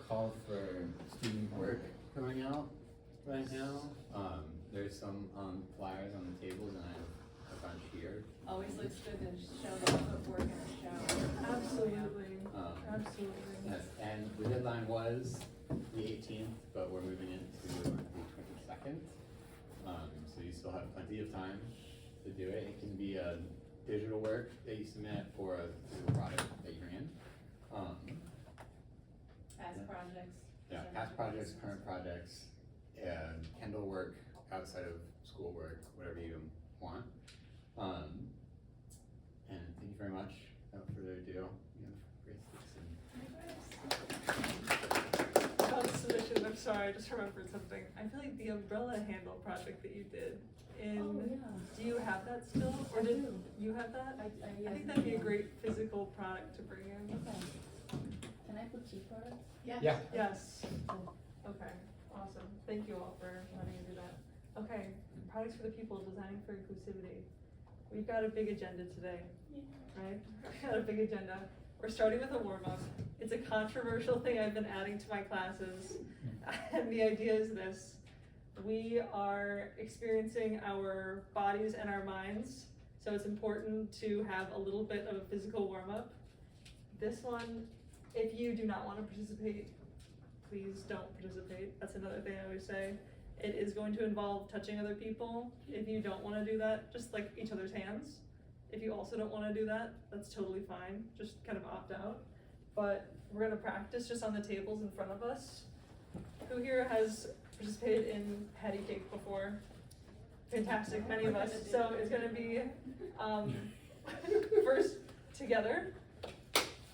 call for student work going out right now. There's some flyers on the tables, and I have a bunch here. Always looks good to show the footwork in the shower. Absolutely. Absolutely. Yes, and the deadline was the 18th, but we're moving it to the 22nd. So you still have plenty of time to do it. It can be a digital work that you submit or a physical product that you're in. Past projects. Yeah, past projects, current projects, Kendall work, outside of school work, whatever you want. And thank you very much. Without further ado, we have Grace Dickson. About submission, I'm sorry, I just remembered something. I feel like the umbrella handle project that you did do you have that still? Or did you have that? I think that'd be a great physical product to bring in. Okay. Can I put cheap products? Yeah. Yes. Okay, awesome. Thank you all for letting me do that. Okay, products for the people, designing for inclusivity. We've got a big agenda today, right? We've got a big agenda. We're starting with a warm-up. It's a controversial thing I've been adding to my classes. And the idea is this. We are experiencing our bodies and our minds, so it's important to have a little bit of a physical warm-up. This one, if you do not want to participate, please don't participate. That's another thing I always say. It is going to involve touching other people. If you don't want to do that, just like each other's hands. If you also don't want to do that, that's totally fine. Just kind of opt out. But we're going to practice just on the tables in front of us. Who here has participated in patty cake before? Fantastic, many of us. So it's going to be first together,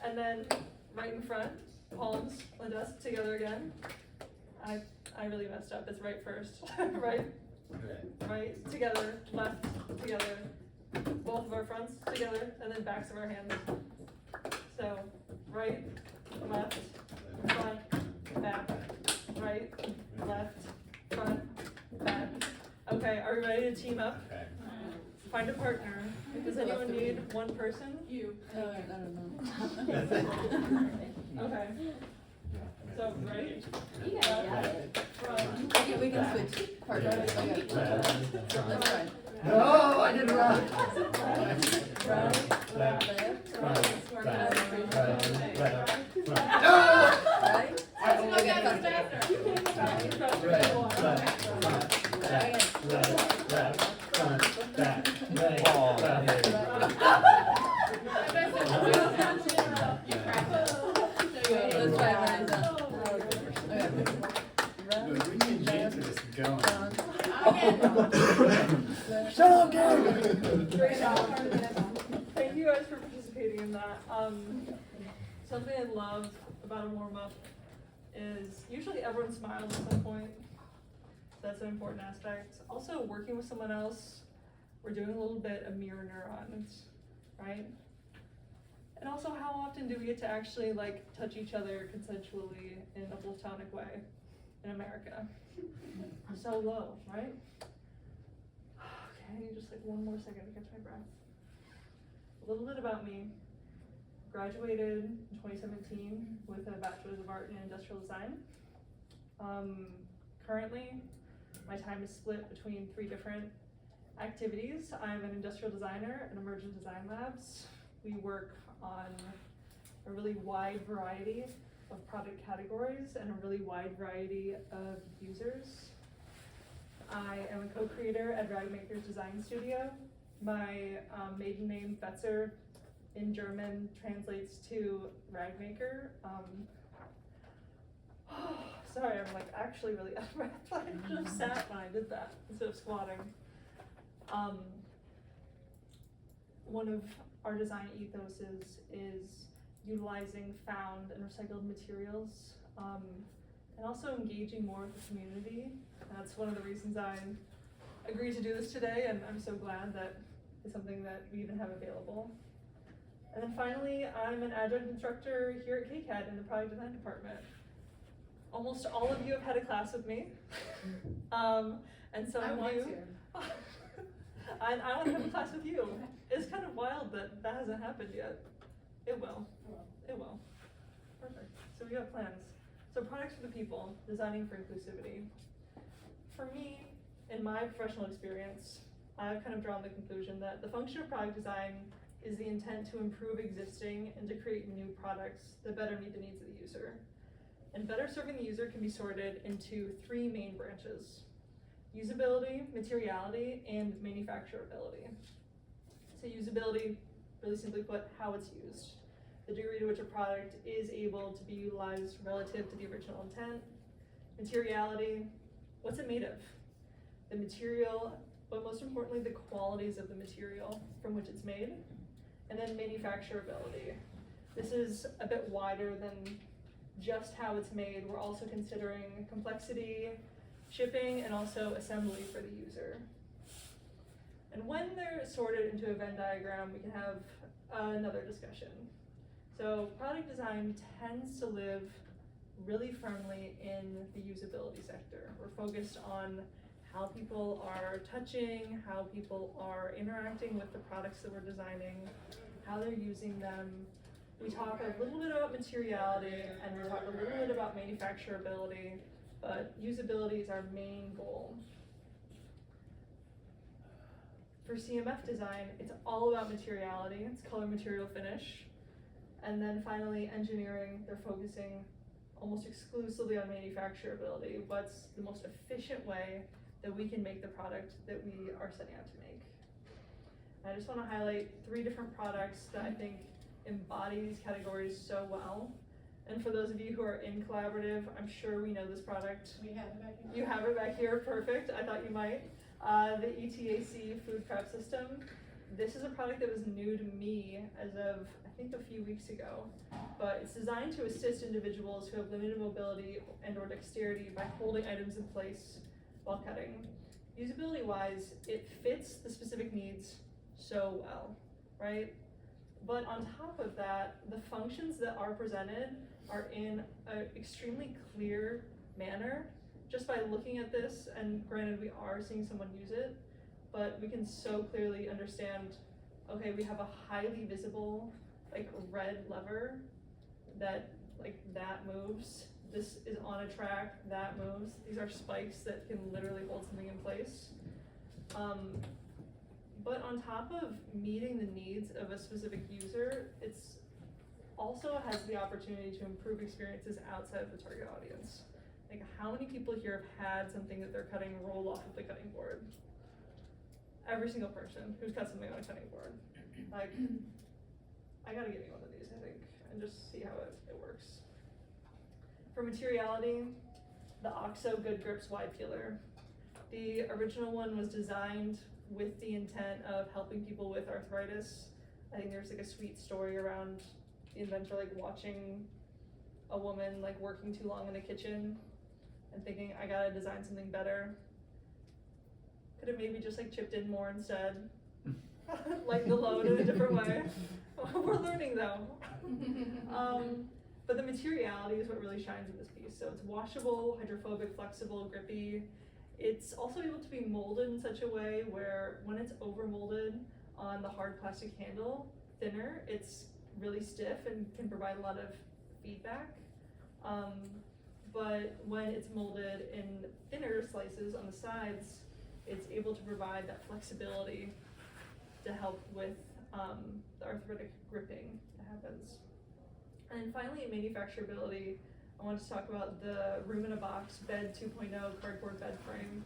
and then right in front, palms on the desk, together again. I really messed up. It's right first. Right, together, left, together. Both of our fronts together, and then backs of our hands. So, right, left, front, back. Right, left, front, back. Okay, are we ready to team up? Okay. Find a partner. Does anyone need one person? You. I don't know. Okay. So, right? You guys got it. Front. Okay, we can switch partners. Okay. Let's try. No, I did it wrong. Right, Left, Right. no! Right. Right? Let's try it when Shut up, Gary! Thank you guys for participating in that. Something I love about a warm-up is usually everyone smiles at some point. That's an important aspect. Also, working with someone else, we're doing a little bit of mirror neurons, right? And also, how often do we get to actually like touch each other consensually in a platonic way in America? So low, right? Okay, just like one more second to catch my breath. A little bit about me. Graduated in 2017 with a Bachelor's of Art in Industrial Design. Currently, my time is split between 3 different activities. I'm an industrial designer at Emergent Design Labs. We work on a really wide variety of product categories and a really wide variety of users. I am a co-creator at Ragmaker's Design Studio. My maiden name, Betzer, in German translates to Ragmaker. Sorry, I'm like actually really out of breath. I should have sat when I did that instead of squatting. One of our design ethoses is utilizing found and recycled materials, and also engaging more with the community. That's one of the reasons I agreed to do this today, and I'm so glad that it's something that we even have available. And then finally, I'm an adjunct instructor here at KCAD in the product design department. Almost all of you have had a class with me, and some of you. I want to have a class with you. It's kind of wild that that hasn't happened yet. It will. It will. Perfect. So we have plans. So products for the people, designing for inclusivity. For me, in my professional experience, I've kind of drawn the conclusion that the function of product design is the intent to improve existing and to create new products that better meet the needs of the user. And better serving the user can be sorted into three main branches: usability, materiality, and manufacturability. So usability, really simply put, how it's used. The degree to which a product is able to be utilized relative to the original intent. Materiality, what's it made of? The material, but most importantly, the qualities of the material from which it's made. And then manufacturability. This is a bit wider than just how it's made. We're also considering complexity, shipping, and also assembly for the user. And when they're sorted into a Venn diagram, we can have another discussion. So product design tends to live really firmly in the usability sector. We're focused on how people are touching, how people are interacting with the products that we're designing, how they're using them. We talk a little bit about materiality and we talk a little bit about manufacturability, but usability is our main goal. For CMF design, it's all about materiality, it's color, material, finish. And then finally, engineering, they're focusing almost exclusively on manufacturability. What's the most efficient way that we can make the product that we are setting out to make? I just want to highlight 3 different products that I think embody these categories so well. And for those of you who are in collaborative, I'm sure we know this product. We have it back here. You have it back here, perfect. I thought you might. The ETAC food prep system. This is a product that was new to me as of, I think, a few weeks ago. But it's designed to assist individuals who have limited mobility and or dexterity by holding items in place while cutting. Usability wise, it fits the specific needs so well, right? But on top of that, the functions that are presented are in an extremely clear manner. Just by looking at this, and granted we are seeing someone use it, but we can so clearly understand, okay, we have a highly visible, like red lever that moves. This is on a track, that moves. These are spikes that can literally hold something in place. But on top of meeting the needs of a specific user, it's also has the opportunity to improve experiences outside of the target audience. Like, how many people here have had something that they're cutting roll off of the cutting board? Every single person who's cut something on a cutting board. Like, I gotta get me one of these, I think, and just see how it works. For materiality, the OXO Good Grips Wide Peeler. The original one was designed with the intent of helping people with arthritis. I think there's like a sweet story around the inventor like watching a woman like working too long in the kitchen and thinking, I gotta design something better. Could have maybe just like chipped in more instead. Like the load in a different way. We're learning though. But the materiality is what really shines in this piece. So it's washable, hydrophobic, flexible, grippy. It's also able to be molded in such a way where when it's over molded on the hard plastic handle, thinner, it's really stiff and can provide a lot of feedback. But when it's molded in thinner slices on the sides, it's able to provide that flexibility to help with the arthritic gripping that happens. And then finally, manufacturability. I want to talk about the Room in a Box Bed 2.0 cardboard bed frame.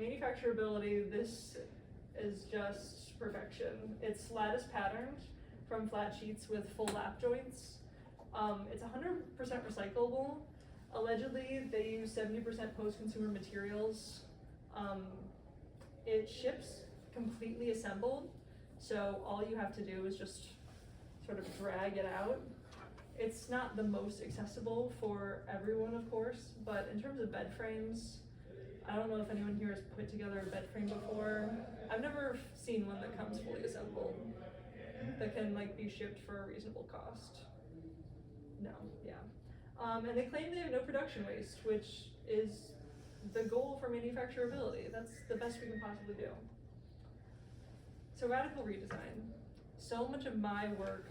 Manufacturability, this is just perfection. It's lattice patterned from flat sheets with full lap joints. It's 100% recyclable. Allegedly, they use 70% post-consumer materials. It ships completely assembled, so all you have to do is just sort of drag it out. It's not the most accessible for everyone, of course, but in terms of bed frames, I don't know if anyone here has put together a bed frame before. I've never seen one that comes fully assembled, that can like be shipped for a reasonable cost. No, yeah. And they claim they have no production waste, which is the goal for manufacturability. That's the best we can possibly do. So radical redesign. So much of my work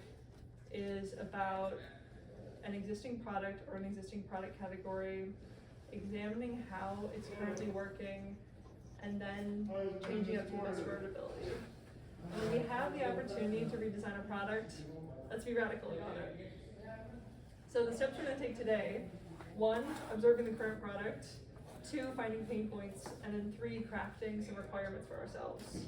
is about an existing product or an existing product category, examining how it's currently working, and then changing it to the best for our ability. When we have the opportunity to redesign a product, let's be radical about it. So the steps we're gonna take today: 1, observing the current product; 2, finding pain points; and then 3, crafting some requirements for ourselves.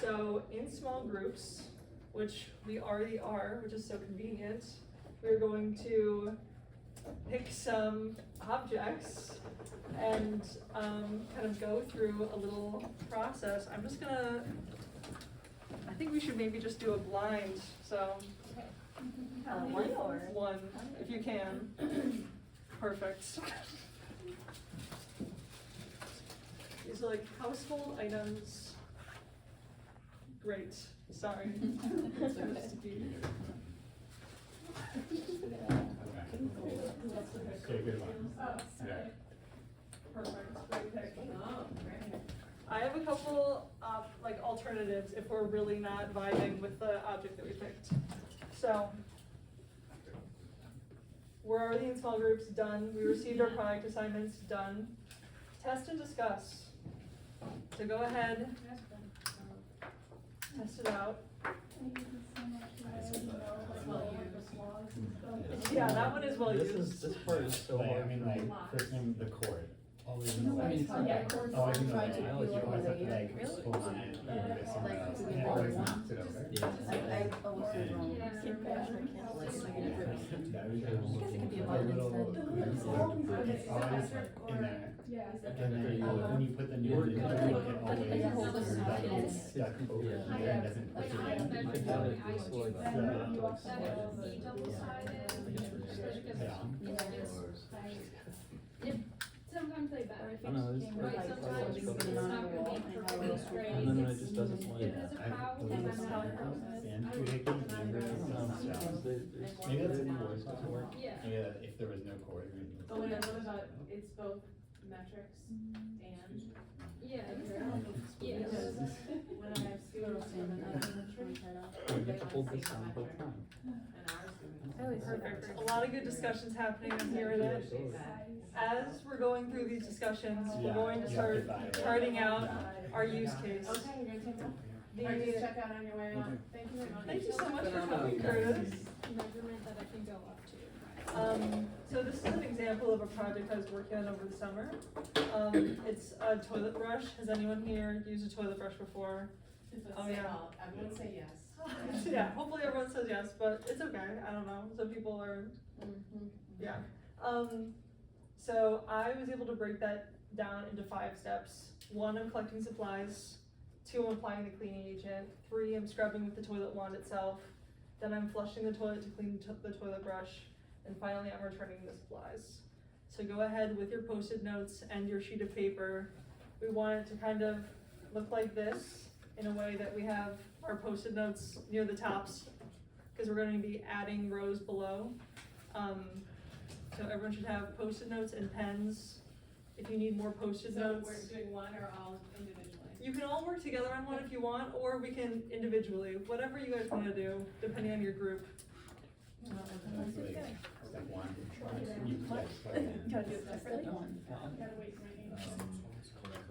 So in small groups, which we already are, which is so convenient, we're going to pick some objects and kind of go through a little process. I'm just gonna, I think we should maybe just do a blind, so. One, if you can. Perfect. These are like household items. Great, sorry. Okay, good one. Yeah. Perfect, great pick. I have a couple like alternatives if we're really not vibing with the object that we picked. So, we're already in small groups, done. We received our product assignments, done. Test and discuss. So go ahead, test it out. Yeah, that one is well used. This part is so Like, hard. I mean, like, first name, the chord. Always No, know. I mean, it's not that Oh, I hard. didn't know Trying that. to I feel always like have to really- like really? hold on it, or it's somewhere Like, else. we And can always hold knocks it over. Yeah. I always do wrong. Yeah. Like, negative ribs. That was I guess it could be a a button little, instead. it's always in there. And then when you put the new one in, it always gets stuck over here and doesn't push it in. Sometimes they better. I know, this Right, part- sometimes it's part- not gonna be perfectly straight. And then it just doesn't want. Because of how I believe it's I'm not not- sand too hickey, maybe it's some stuff. Maybe that's in voice doesn't work. Yeah. Maybe that if there was no chord. maybe Oh, wait, what about, it's both metrics and, Yeah. because when I have students with another metric, You get to hold this down the whole time. and our students. Perfect. A lot of good discussions happening, I'm hearing it. As we're going through these discussions, we're Yeah, going to you have to start buy it. charting out Yeah. our use case. Okay, you're gonna take that? The- Or just check out on your way out. Thank you very much. Thank you so much for coming, Curtis. Measurement that I can go up to. So this is an example of a project I was working on over the summer. It's a toilet brush. Has anyone here used a toilet brush before? Oh, yeah. I'm gonna say yes. Yeah, hopefully everyone says yes, but it's okay, I don't know, some people are, yeah. So I was able to break that down into 5 steps. 1, I'm collecting supplies. 2, I'm applying the cleaning agent. 3, I'm scrubbing with the toilet wand itself. Then I'm flushing the toilet to clean the toilet brush. And finally, I'm returning the supplies. So go ahead with your Post-it notes and your sheet of paper. We want it to kind of look like this, in a way that we have our Post-it notes near the tops, because we're going to be adding rows below. So everyone should have Post-it notes and pens. If you need more Post-it So notes, we're doing one or all individually? you can all work together on one if you want, or we can individually, whatever you guys want to do, depending on your group. Step 1. You Gotta do it separately. Gotta wait for me.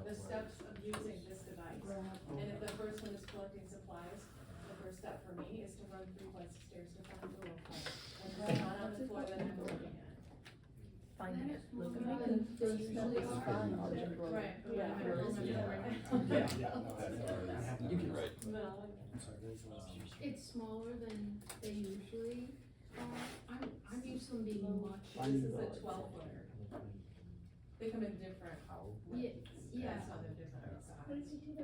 The steps of using this device. And if the first one is collecting supplies, the first step for me is to run 3 flights of stairs to find the roll call. And if it's not on the floor that I'm looking at. Finding it. They usually are. Right, but when I'm at home, I'm Yeah. right Yeah, no, that's You can write. now. It's smaller than they usually are. I'm used to them being much. This is a 12-footer. They come in different. Yeah, yeah. That's how they're different size.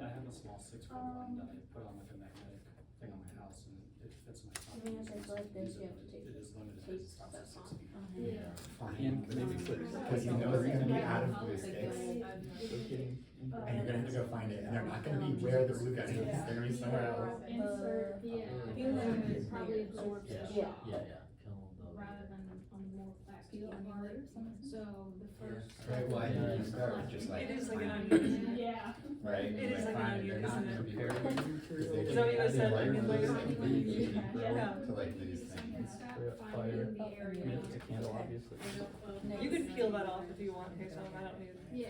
I have a small 6-foot one that I put on like a magnetic thing on my house and it fits my pocket. mean, if it's like this, you have to take It is limited, tape it stops at 6 feet. Yeah. And maybe put. Because you know it's gonna be out of glue sticks, and I've never- you're gonna have to go find it, and they're not gonna be where the glue gun is, they're gonna be somewhere else. Insert, yeah. I feel like it probably absorbs the Yeah. shock Yeah. rather than on more last Peel key onion part. layer or something? So the first. Right, why did you start with just like? It is like an finding- onion. Yeah. Right? It is like an finding onion, they're not isn't it? comparing Material. because Is that what you guys said, they're onion layers layer? of things that you grow Yeah. to like these You things. can start Fire. finding the area. I mean, it's a candle, Okay. obviously. You can peel that off if you want, okay, so I don't need. Yeah,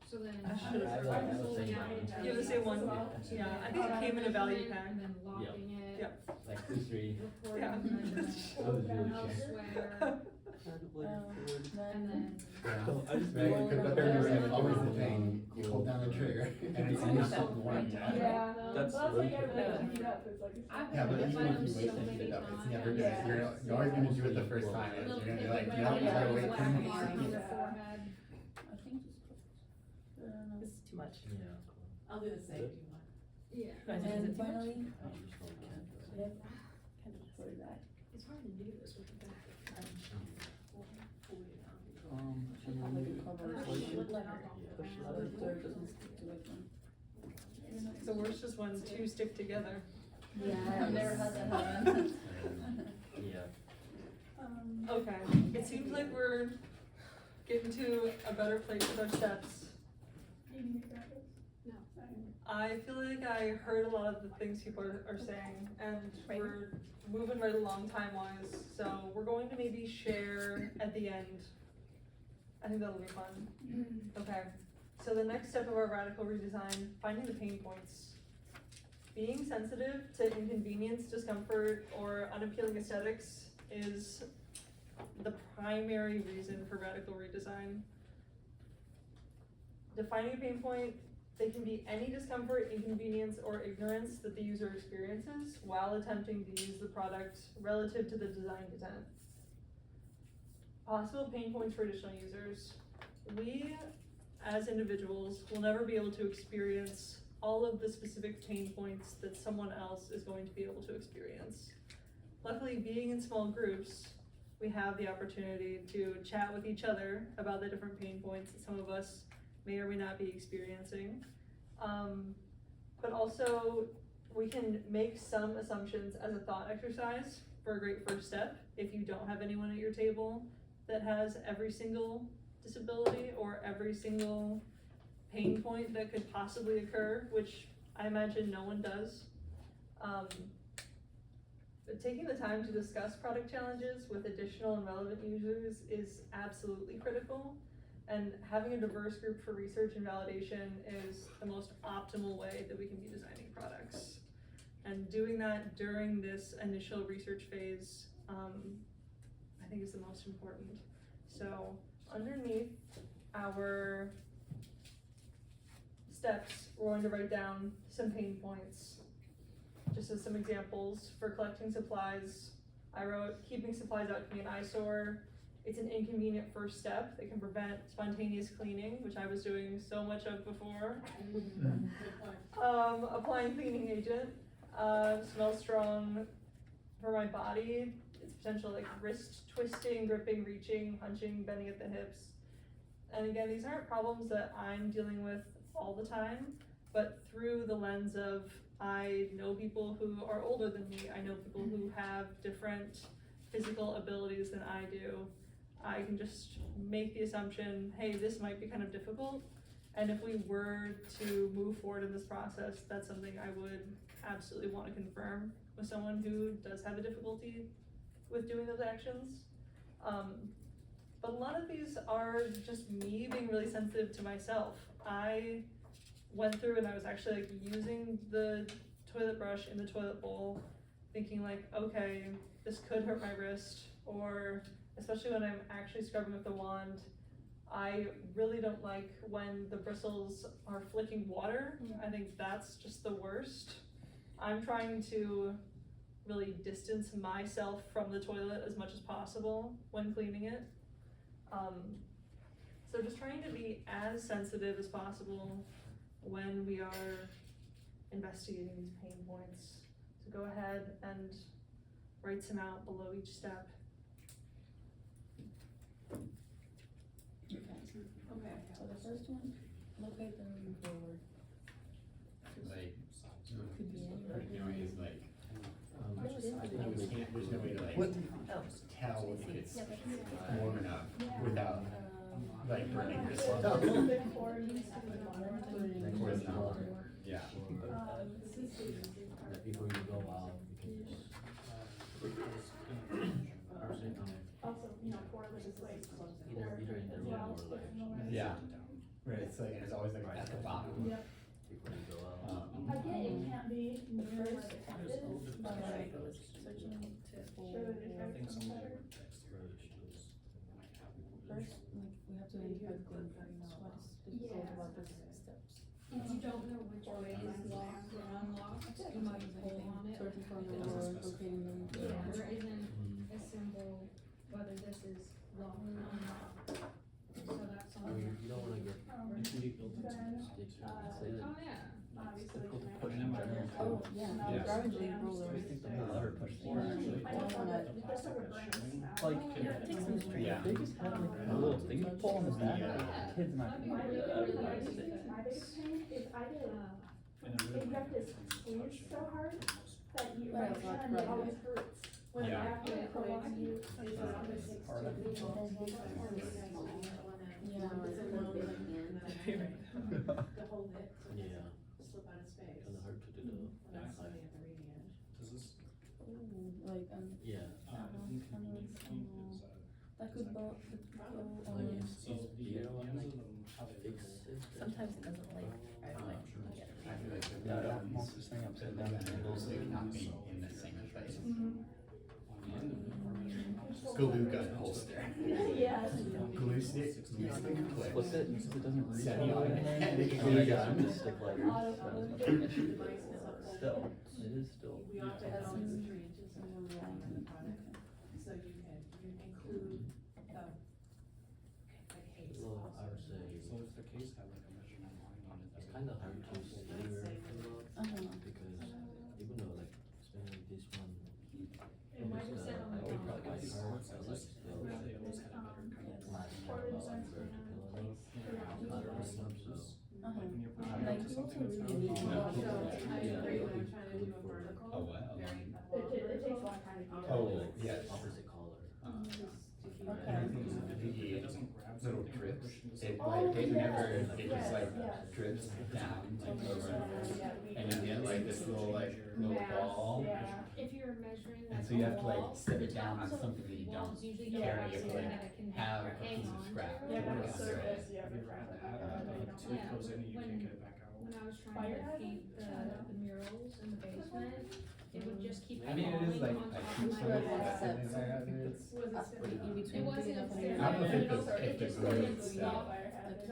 so then. I should've- I like the folding same out one. into You have the same one? the- Yeah, I think it came in a value pack. And then locking it. Yep. Like two, three. Recording Yeah. measurements That was really elsewhere, and then. So I just. Right, Roll but it then up. there's always the thing, you hold down the trigger and it's almost one time. Yeah. That's Well, really like cool. everything you up, it's like. I've Yeah, but been even by if them you wait so to many heat it up, it's times. never gonna, Yeah. you're always gonna do it the first time, A it's, little you're gonna be pit like, right you don't there, gotta wait black 10 mark minutes. on your Yeah. forehead. I think just put, I don't know. This is too much. Yeah. I'll do the same if you want. Yeah. And then finally, I just don't care. yeah, kind of put it back. It's hard to do this with the back. And then Like you a cover. push it, Let it off. push So that the dirt doesn't stick to it. So worse just when two stick together. Yeah, I've never had that happen. Yeah. Okay, it seems like we're getting to a better place with our steps. No. I feel like I heard a lot of the things people are saying, and Right. we're moving right along time-wise, so we're going to maybe share at the end. I think that'll be fun. Okay, so the next step of our radical redesign, finding the pain points. Being sensitive to inconvenience, discomfort, or unappealing aesthetics is the primary reason for radical redesign. Defining a pain point, they can be any discomfort, inconvenience, or ignorance that the user experiences while attempting to use the product relative to the design intent. Possible pain points for additional users. We, as individuals, will never be able to experience all of the specific pain points that someone else is going to be able to experience. Luckily, being in small groups, we have the opportunity to chat with each other about the different pain points that some of us may or may not be experiencing. But also, we can make some assumptions as a thought exercise for a great first step. If you don't have anyone at your table that has every single disability or every single pain point that could possibly occur, which I imagine no one does. But taking the time to discuss product challenges with additional and relevant users is absolutely critical. And having a diverse group for research and validation is the most optimal way that we can be designing products. And doing that during this initial research phase, I think is the most important. So underneath our steps, we're going to write down some pain points. Just as some examples, for collecting supplies, I wrote, keeping supplies out can be an eyesore. It's an inconvenient first step that can prevent spontaneous cleaning, which I was doing so much of before. Applying cleaning agent, smells strong for my body. It's potential like wrist twisting, gripping, reaching, hunching, bending at the hips. And again, these aren't problems that I'm dealing with all the time, but through the lens of I know people who are older than me, I know people who have different physical abilities than I do. I can just make the assumption, hey, this might be kind of difficult. And if we were to move forward in this process, that's something I would absolutely want to confirm with someone who does have a difficulty with doing those actions. But a lot of these are just me being really sensitive to myself. I went through and I was actually like using the toilet brush in the toilet bowl, thinking like, okay, this could hurt my wrist, or especially when I'm actually scrubbing with the wand, I really don't like when the bristles are flicking water. I think that's just the worst. I'm trying to really distance myself from the toilet as much as possible when cleaning it. So just trying to be as sensitive as possible when we are investigating these pain points. So go ahead and write some out below each step. Okay, so the first one, locate the moving forward. Like, Could be anywhere. you know, is like, there's no way to like tell if it's warm enough without like burning yourself. Or it's not warm. Yeah. Like before you go out, you can just. Also, you know, for this place. Either in the room or like. Yeah. Right, it's like, and it's always like at the bottom. Yep. Before you go out. I get it can't be near where the tent is, but like, sure that it makes them better. First, like, we have to input the, what is difficult about this steps? If you don't know which way is locked or unlocked, you might pull on it. Sorting from the door, locating them. Yeah, there isn't a symbol whether this is locked or unlocked. So that's I on. mean, you don't wanna get Then, sticks or Oh, say that. yeah. obviously. Difficult to push in general. Oh, yeah, Yeah. garbage leaf rollers. I think the lever push more actually. I just wanna, that's what we're bringing now. Like, Dickson Street, Yeah. they just had like a little thing you pull on the back, Yeah. kids not. That'd be My really, biggest, really easy. my biggest pain is I did, if you have to squeeze so hard that you, Right, right, like, and it right. always hurts. When you Yeah. have to prolong you. Yeah, To hold it, so it Yeah. doesn't slip out of space. Kinda hard to do the And that's backside. something at the reading edge. ooh, like, Yeah. that could go, Like it's easier on like fix it. sometimes it doesn't like, I don't like, get I feel like the Yeah, buttons, most of this thing upside the down. handles, they cannot be in the same place. Mm-hmm. Glue gun holster. Yes. Glue stick, glue stick Flip clips. it, because it doesn't reach. Semi-automatic. Oh, yeah, I'm just stick lighters, Auto- so auto- it's not an issue. Devices up there. Still, it is still. We ought to have always 3 inches in the Yeah. product, so you can include the, like haze Well, I also. would say So if the case had like a measurement line on it. it's kinda hard to see where it comes out because even though like especially this one. It might have said on the I would bottom. probably like hard, but like still like They always had a better cut. flat Portage about like is where to gonna pillow place it. for Not really much, so. Like when you're pushing Like, into you also something that's really need not- to So know. I agree when I'm trying to do a vertical. Oh, wow. Very. It takes a long time to do that. Oh, yes. Opposite color. The It doesn't grab little something, drips, push into it something. like, it never, it just Yes, like yes. drips down like over. Yeah, And you get like this little ball. Yeah. If you're measuring And like so you a have to like wall, set it the down on tops of something that you walls don't usually Yeah, don't have carry, something like, that it can have a hang piece of on to. scrap. Yeah, but Yeah. the surface, yeah. Have you ever had to add like two Yeah, goes in and you when- can't get it back out? When I was trying Fire to hazard? paint the murals in the basement, it would just keep I mean, it is falling like, on I top think of some my of the wall. lessons I have is, Was it Like in between. It wasn't picking up on upstairs. your- I don't know if It it's, also- if it the just glue wouldn't itself. stop. Like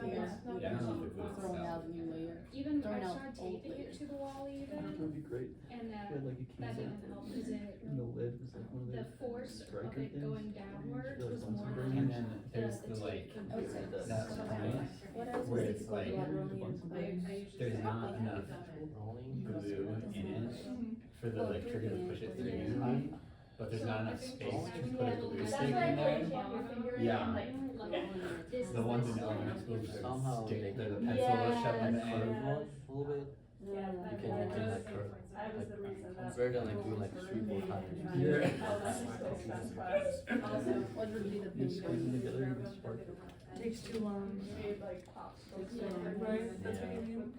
here, Yeah, I don't know if the glue throwing itself. out a new layer. Even I Throwing out tried old taping it layers. to the wall It even, would be great, and we had like a that key didn't help, cause it, and the lid was like one of the those force of striker it things. going downwards Like was once more you than bring And it- then there's the like, I would say this. that line, What else where is it's difficult like, about rolling I and spraying? usually there's say not I've enough done it. Rolling. glue in it for the Oh, like trigger to push it through, yeah. but there's not enough space to put a glue That's stick why I in put there. your finger in Yeah. and like. this. The ones in elementary school, Somehow stick they the can- pencil Yeah, shut on the Curve end. one a little bit. Yeah, You that can was do like curve. that was the reason that. It's better than like doing like 3-4 times. Yeah. Also, What would be the You thing squeeze going? them together, you can spark it. Takes too long. made like pops. Right, that's what you mean?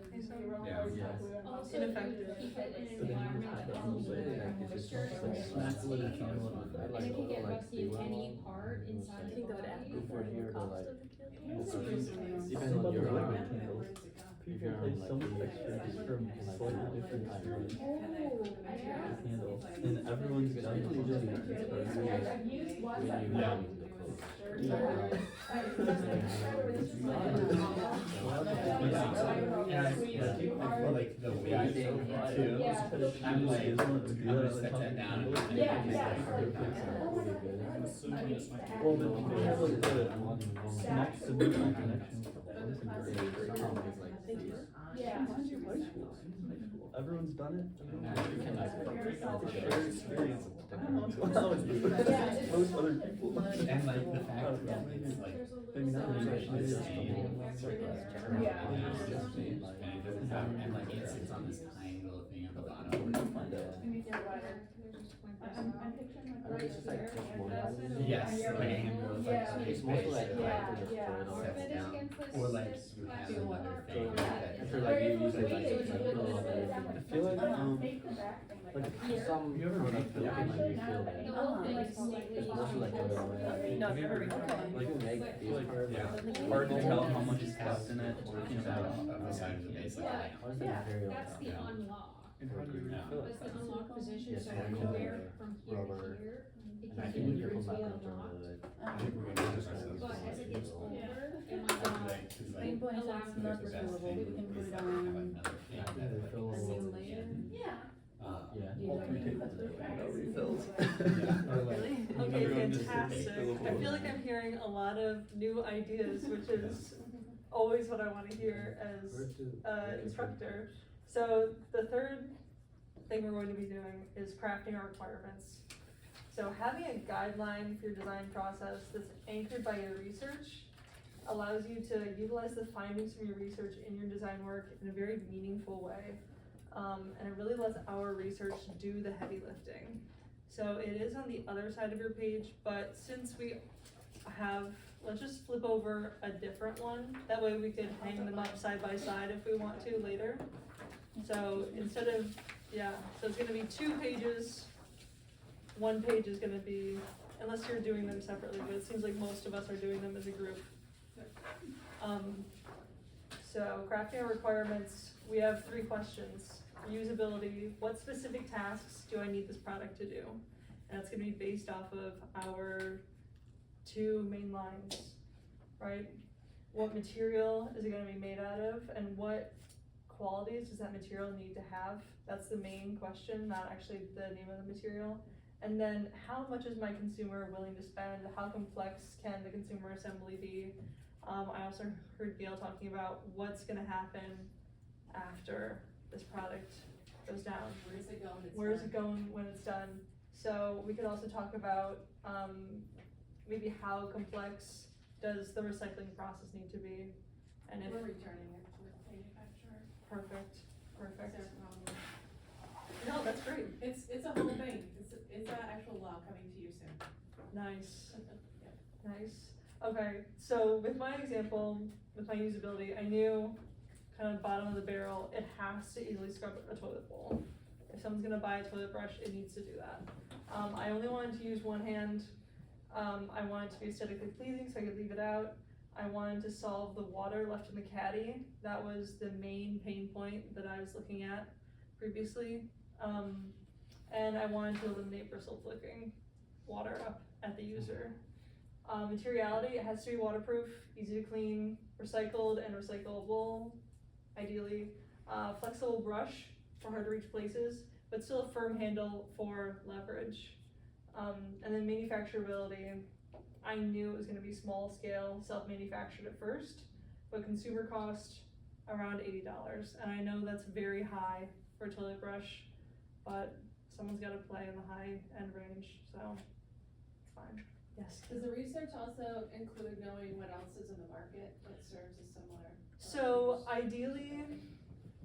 Yeah. Also, Ineffective. you keep it in But an then you environment just have that that has little lid, no like, it's just moisture, like smack the lid and turn it on. I and like it can get like rusty in any part inside I the think that would add body. Before here to like. Depends Think on about your the liquid environment. candles. If People you're pay on so like much extra just for like slightly different different candle, and everyone's done it, just I've used one, but when you Yeah. use the clothes. Well, like the way I think too, I'm like, I'm gonna set that down and then Yeah, make yeah. it perfect. I'm assuming this might be. Well, but they have like the next to move on connection for ones and grades. Yeah. Mind you, high school, high school, everyone's done it. You can like It's a shared experience. Most other people. And like the fact that it's like, Maybe not it's really like the much. same, Yeah. and it doesn't have, and like it sits on this tiny little thing at the bottom. Find out. And you get wider. There's just one I'm picturing like I think right it's just like here. just one That's line. it. Yes, Yeah. like a handrail, Yeah. like It's mostly like space, right to just yeah. throw it Or on. if it is down. against this, Or like this you have plastic another part, thing or like that that. is- After like you use it like Wait, it's like wait, put wait, on wait, everything. wait, I feel like, Take the back thing like Like here. some You ever when I read feel it might Actually, be now feel that that. you The whole thing like is like slightly It's mostly like off. the No, Have you ever never read okay. like you make But- these part. Yeah. hard to tell how much is kept in it, you know, Of the side of the base, like, Yeah. How's the Yeah, material? That's the Yeah. unlock. And how do you Yeah. refill it? That's the unlock position, Yes, so yeah, when you cool. wear it from here Rubber. to here, it And I can think be when you're easily from back into unlocked. the I think we're gonna do this. But as it gets older, Yeah. it might not. Main point is that it's not refillable, we can put it on a new layer. Yeah. yeah. You don't need that. no refills. Really? Okay, Everyone just fantastic. I feel like I'm hearing a lot of new ideas, which is always what I wanna hear as instructor. So the third thing we're going to be doing is crafting our requirements. So having a guideline for your design process that's anchored by your research allows you to utilize the findings from your research in your design work in a very meaningful way. And it really lets our research do the heavy lifting. So it is on the other side of your page, but since we have, let's just flip over a different one. That way we could hang them up side by side if we want to later. So instead of, yeah, so it's gonna be 2 pages. 1 page is gonna be, unless you're doing them separately, but it seems like most of us are doing them as a group. So crafting our requirements, we have 3 questions. Usability, what specific tasks do I need this product to do? And it's gonna be based off of our 2 main lines, right? What material is it gonna be made out of, and what qualities does that material need to have? That's the main question, not actually the name of the material. And then how much is my consumer willing to spend? How complex can the consumer assembly be? I also heard Gail talking about what's gonna happen after this product goes down. Where is it going? It's Where is done. it going when it's done? So we could also talk about, maybe how complex does the recycling process need to be? And if, We're returning it to the manufacturer. perfect. Is there a problem? No, that's great, It's a whole thing. It's an actual law coming to you soon. nice. Yeah. Nice. Okay, so with my example, with my usability, I knew kind of bottom of the barrel, it has to easily scrub a toilet bowl. If someone's gonna buy a toilet brush, it needs to do that. I only wanted to use one hand. I wanted to be aesthetically pleasing, so I could leave it out. I wanted to solve the water left in the caddy. That was the main pain point that I was looking at previously. And I wanted to eliminate bristle flicking water up at the user. Materiality, it has to be waterproof, easy to clean, recycled and recyclable, ideally. Flexible brush for hard to reach places, but still a firm handle for leverage. And then manufacturability, I knew it was gonna be small scale, self-manufactured at first, but consumer cost around $80. And I know that's very high for a toilet brush, but someone's gotta play in the high end range, so it's fine. Yes. Does the research also include knowing what else is in the market that serves a similar? So ideally,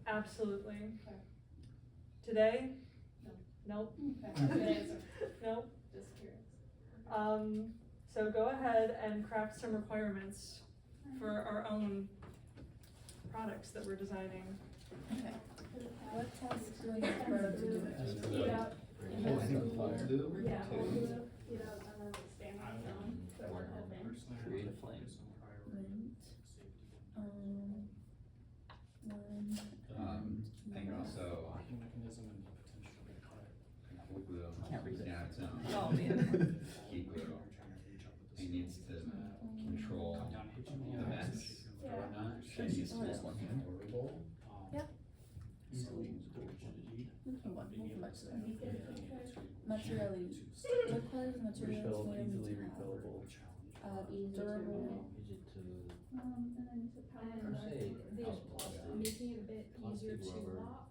absolutely. Okay. Today? No. Nope. Okay, good answer. Nope. Just curious. So go ahead and craft some requirements for our own products that we're designing. Okay. What tasks do I need for to do it? Heat up. Yeah, we'll do Yeah, we'll two. do, you know, stand on its own, so we're hoping. Create a flame. Mint. I think also Mechanism and potential to cut. cool glue. Can't read it. Yeah, it's Oh, man. heat glue. It needs to control the mesh or whatnot. Should It use needs to this be one here. portable. Yeah. Easily Materiality. What quality materials refillable, do I need easily to have? refillable. Easy Durable. to And then to per se. making it a bit easier Plastic, to rubber, lock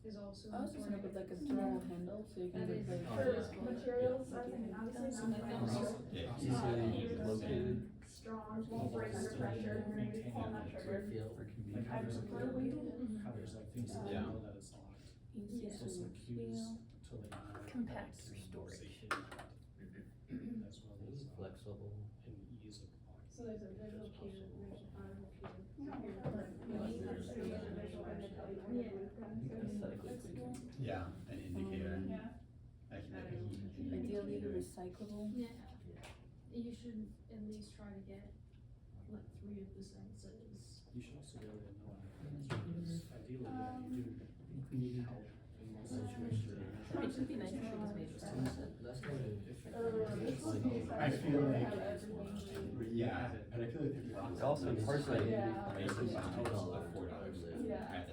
is also I was just gonna important. put like a durable handle so you can That is replace. for materials, I was thinking, obviously, some of them are Yeah. Easily located. strong, won't break under pressure, and then we pull that trigger. For Like how there's convenience. like, how there's like things that Yeah. know that it's locked. Easy Yeah. So it's to like cues feel. to So they don't have Compact like, your storage. as well as, Flexible. and ease of occupancy. So there's a visual cue, there's an audible cue. Aesthetically pleasing. Yeah, an indicator. Yeah. I can make a heat indicator. Ideally recyclable. Yeah, you should at least try to get like 3 of the senses. You should also be able to know because ideally, yeah, you do need help in most situations. It should be nice if it was made of sense. Last time we. I feel like, yeah, but I feel like there's Also, it's hard to like, $4.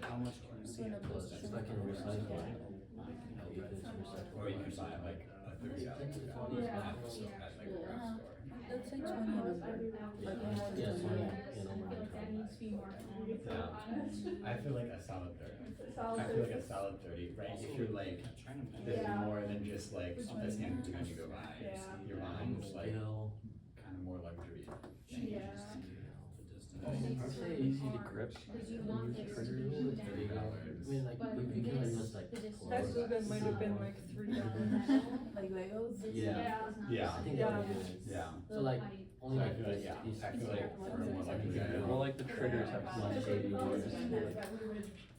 How much can you see it? If I can recycle it, you know, if it's recyclable. Or you can buy like a $30 at like a craft store. Let's say 20 and under. Like more than Yeah, 20. That needs to be more. I feel like a solid 30. I feel like a solid 30, right? If you're like, there's more than just like the standard time you go by. Your mind's like Scale. kind of more luxury. Yeah. I'd say easy to grip. Because you want Use this to trigger be rule. I mean, like, But we can this- use like. the distance- That Luga might have been like $3. Like Legos? Yeah. Yeah. I think Yeah. that would be good. Yeah. So like, height. only So I like feel like, this, yeah, these. I feel like for more luxury. Well, like the triggers have to be shady ones.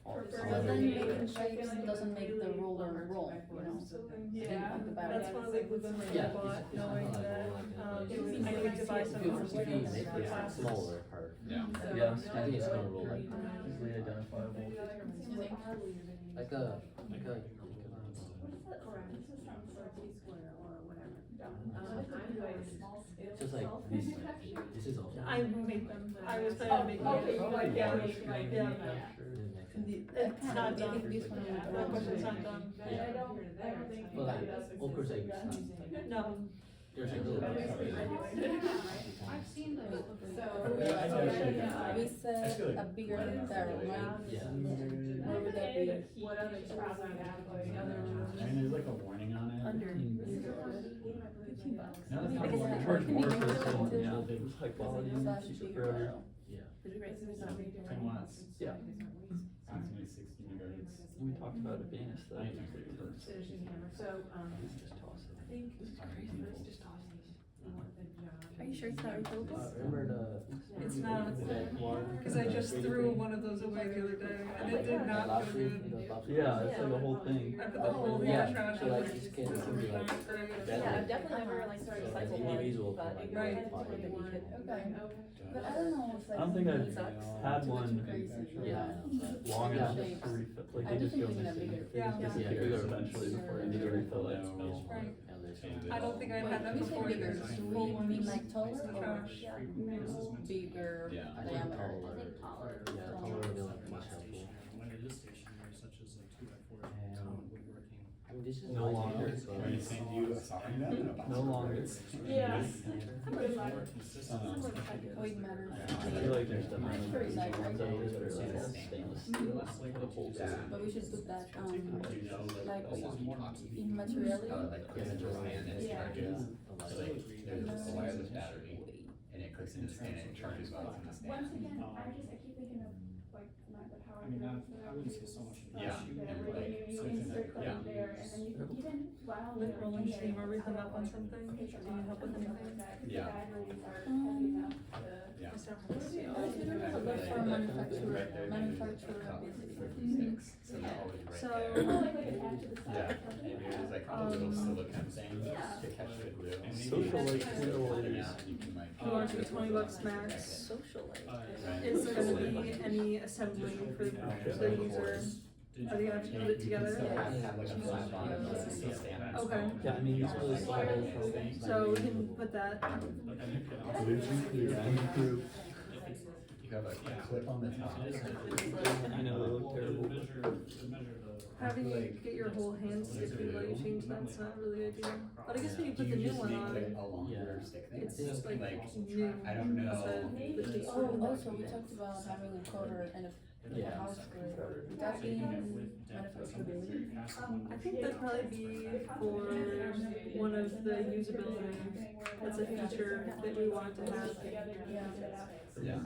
But then making shapes doesn't make the roller roll, you know? Yeah, Think about that's it. one of the Luga I Yeah, bought, it's knowing not that, like I need to buy some If more it's make Legos it for classes. smaller part. Yeah. Yes, I think it's gonna roll like, easily identifiable. You think? like a. Just like this is all. I make them, I was planning on making it, yeah, it's not I done, think this one would that roll. question's not done. Well, like, of course, like, it's not, No, there's a little. I've seen those before. We said a bigger barrel, right? Yeah. Where would that be? What other I mean, there's like a warning on it. Under. $15. No, it's I not guess warning. it's Charge Can more you for make this it one, into- yeah, it's high quality, Slash cheap bigger forever. barrel. Yeah. 10 watts. Yeah. Approximately 60 megahertz. We talked about it being aesthetic. So, Just toss it. I think This is crazy. let's just toss these. I want the job. Are you sure it's not refillable? Remember it's not, the one? cause I just threw one of those away the other day, and it did not go good. Yeah, it's like a whole thing. I put the whole thing in Yeah, the trash. so like this can be like. Yeah, I've definitely never like So started like recyclable individual one, can but like. Right. I thought maybe we could, okay. Okay. But I don't know if like. I don't think I've sucks. had Too one crazy. Yeah. long Yeah. enough to refill, like I they just think go we need a missing. bigger- They just Yeah. disappear Yeah. eventually before you need to refill it. Right. And I don't think I had that When you say before bigger, either. do we mean like taller or Trash. bigger Yeah. I think diameter? taller. I think taller. Yeah, taller will be like much helpful. When it is stationary, such as a 2x4 town woodworking. I mean, this is. No nice longer. here, so- Are you saying you a soccer net and a box? No longer. Yeah. More consistent. Weight matters. I feel like there's definitely Very light, right? ones out there that are like stainless steel, like the whole Yeah. But we should put that, Do you know like like in materiality. like clicks into the scan and it charges? So like there's a wireless battery and it clicks into the scan and it charges while it's in the scan. Once again, I keep thinking of like not the power. I mean, I wouldn't say so much. Yeah, and like, You insert like there, and then you can even while With they're rolling in steam, there, are we hung up on something? Do you help with anything? Yeah. batteries are heavy enough to. Yeah. I don't have to see all I of should it. have looked for manufacturer, Right there, there's like a cup for sticks, so they're always right So- there. Oh, like attached to the side Yeah, or something. and there's like a little silicone thing to catch the glue. Social life Kindle Yeah, is you can like. You want to $20 max. social life. Right. Is there gonna be any assembly for the user? Are they gonna have to put it You can still together? have like a flap on it, but it's still standard. Okay. Yeah, I mean, these really slow. So we can put that, You have a clip on the top. I know, they look terrible. having you get your whole hand sticky while you change that's not really ideal. But I guess when you Do put the you new just one make on, like a longer stick thing? it's just like new. I don't know. instead of the Oh, also, we talked about having a cover and a Yeah. house cover. Would that be manufacturability? I think that'd probably be for one of the usability, that's a feature that we want to have. Yeah. Yeah.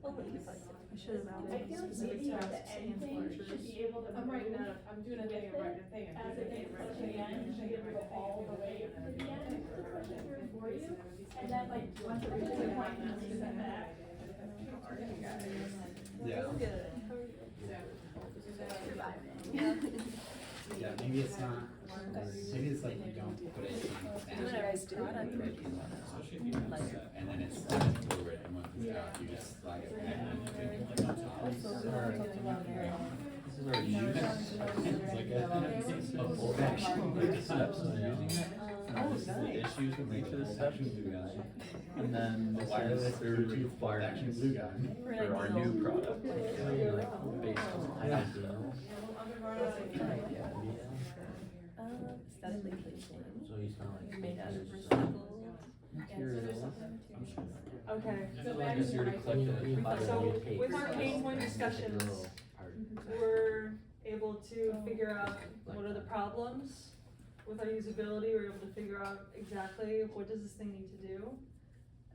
Oh, but if I could. I should have I added feel like specific maybe at the tasks end and thing should features. be able to I'm writing move that up, I'm doing a thing, I'm with writing a thing, as I'm it doing a gets thing, I'm closer to the writing end, you should be able to go all the way to the end, push it through for you, and then like, once it reaches a point, you just send back. Yeah. Good. Yeah, maybe it's not, maybe it's like you don't put it in that. Especially if you have set. And then it's sliding forward, and once it's out, you just slide it back. This is our use. It's like a full action, like steps of using it. Oh, This is the nice. issues with each of the steps. And then this is the review for action blue gun. for our new product. Based on ideals. Aesthetically pleasing. So he's not like. Made out of this is, recycled. Materials. Okay, Easier to collect it. so with our pain point discussions, we're able to figure out what are the problems. With our usability, we're able to figure out exactly what does this thing need to do.